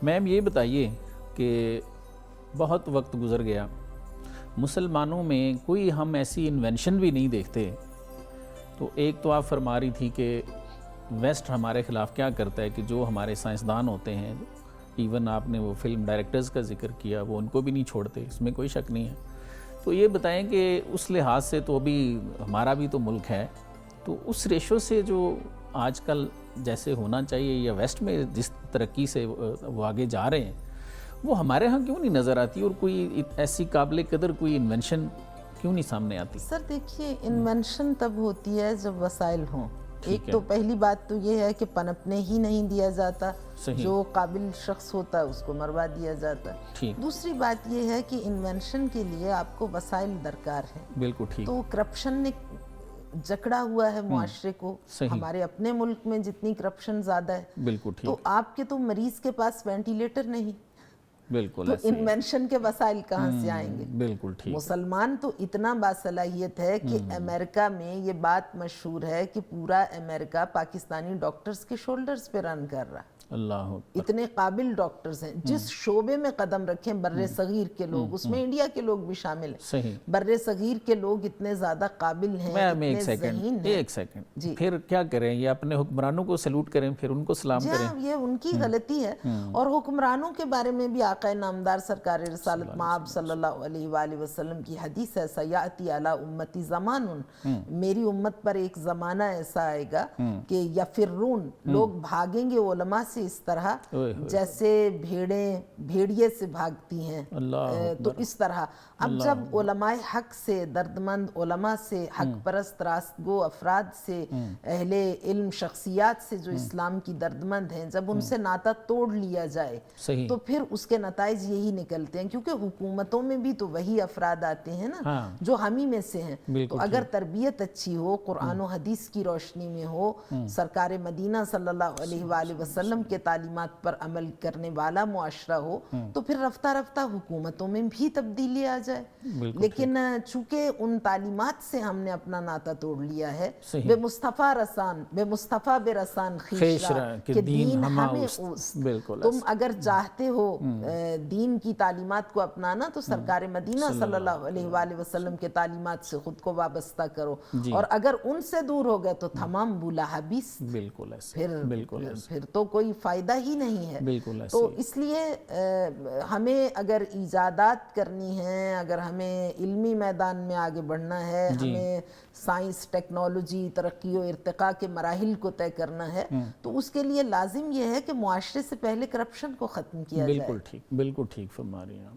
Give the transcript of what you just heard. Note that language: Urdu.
میم یہ بتائیے کہ بہت وقت گزر گیا، مسلمانوں میں کوئی ہم ایسی انوینشن بھی نہیں دیکھتے. تو ایک تو آپ فرما رہی تھی کہ ویسٹ ہمارے خلاف کیا کرتا ہے کہ جو ہمارے سائنسدان ہوتے ہیں، ایون آپ نے وہ فلم ڈائریکٹرز کا ذکر کیا، وہ ان کو بھی نہیں چھوڑتے، اس میں کوئی شک نہیں ہے. تو یہ بتائیں کہ اس لحاظ سے تو ابھی ہمارا بھی تو ملک ہے، تو اس ریشو سے جو آج کل جیسے ہونا چاہیے یا ویسٹ میں جس ترقی سے وہ آگے جا رہے ہیں، وہ ہمارے ہاں کیوں نہیں نظر آتی، اور کوئی ایسی قابل قدر کوئی انوینشن کیوں نہیں سامنے آتی؟ سر دیکھیے، انوینشن تب ہوتی ہے جب وسائل ہوں. ایک ہے. تو پہلی بات تو یہ ہے کہ پنپنے ہی نہیں دیا جاتا، صحیح. جو قابل شخص ہوتا ہے اس کو مروا دیا جاتا ہے. ٹھیک. دوسری بات یہ ہے کہ انوینشن کے لیے آپ کو وسائل درکار ہیں. بالکل ٹھیک. تو کرپشن نے جکڑا ہوا ہے معاشرے کو. صحیح. ہمارے اپنے ملک میں جتنی کرپشن زیادہ ہے، بالکل ٹھیک. تو آپ کے تو مریض کے پاس وینٹیلیٹر نہیں، بالکل تو ایسے ہی. انوینشن کے وسائل کہاں سے آئیں گے؟ بالکل ٹھیک. مسلمان تو اتنا باصلاحیت ہے کہ امریکہ میں یہ بات مشہور ہے کہ پورا امریکہ پاکستانی ڈاکٹرز کے شولڈرز پہ رن کر رہا ہے. اللہ اکبر. اتنے قابل ڈاکٹرز ہیں، جس شعبے میں قدم رکھیں بر صغیر کے لوگ، اس میں انڈیا کے لوگ بھی شامل ہیں. صحیح. بر صغیر کے لوگ اتنے زیادہ قابل ہیں، میں اتنے ذہین ہیں. ایک سیکنڈ پھر کیا کریں؟ یہ اپنے حکمرانوں کو سلوٹ کریں، پھر ان کو سلام جی کریں. ہاں، یہ ان کی غلطی ہے. اور حکمرانوں کے بارے میں بھی آقا نامدار سرکار رسالت مآب صلی اللہ علیہ وآلہ وسلم کی حدیث ہے، سیاتی علی امتی زمان، میری امت پر ایک زمانہ ایسا آئے گا کہ یفرون، لوگ بھاگیں گے علماء سے اس طرح جیسے بھیڑیں بھیڑیے سے بھاگتی ہیں. تو اس طرح اب جب علماء حق سے، دردمند علماء سے، حق پرست راست گو افراد سے، اہل علم شخصیات سے جو اسلام کی دردمند ہیں، جب ان سے ناطہ توڑ لیا جائے تو پھر اس کے نتائج یہی نکلتے ہیں. کیونکہ حکومتوں میں بھی تو وہی افراد آتے ہیں نا جو ہم ہی میں سے ہیں. تو اگر تربیت اچھی ہو، قرآن و حدیث کی روشنی میں ہو، سرکار مدینہ صلی اللہ علیہ وآلہ وسلم کے تعلیمات پر عمل کرنے والا معاشرہ ہو، تو پھر رفتہ رفتہ حکومتوں میں بھی تبدیلی آ جائے. لیکن چونکہ ان تعلیمات سے ہم نے اپنا ناطہ توڑ لیا ہے، بے مصطفیٰ رسان، بے مصطفیٰ بے رسان خیش را کہ دین ہمیں اوست. تم اگر چاہتے ہو دین کی تعلیمات کو اپنانا تو سرکار مدینہ صلی اللہ علیہ وآلہ وسلم کے تعلیمات سے خود کو وابستہ کرو. اور اگر ان سے دور ہو گئے تو تمام بولاہبیس، پھر تو کوئی فائدہ ہی نہیں ہے. تو اس لیے ہمیں اگر ایجادات کرنی ہیں، اگر ہمیں علمی میدان میں آگے بڑھنا ہے، ہمیں سائنس، ٹیکنالوجی، ترقی و ارتقاء کے مراحل کو طے کرنا ہے، تو اس کے لیے لازم یہ ہے کہ معاشرے سے پہلے کرپشن کو ختم کیا جائے. بالکل ٹھیک فرما رہی ہیں آپ.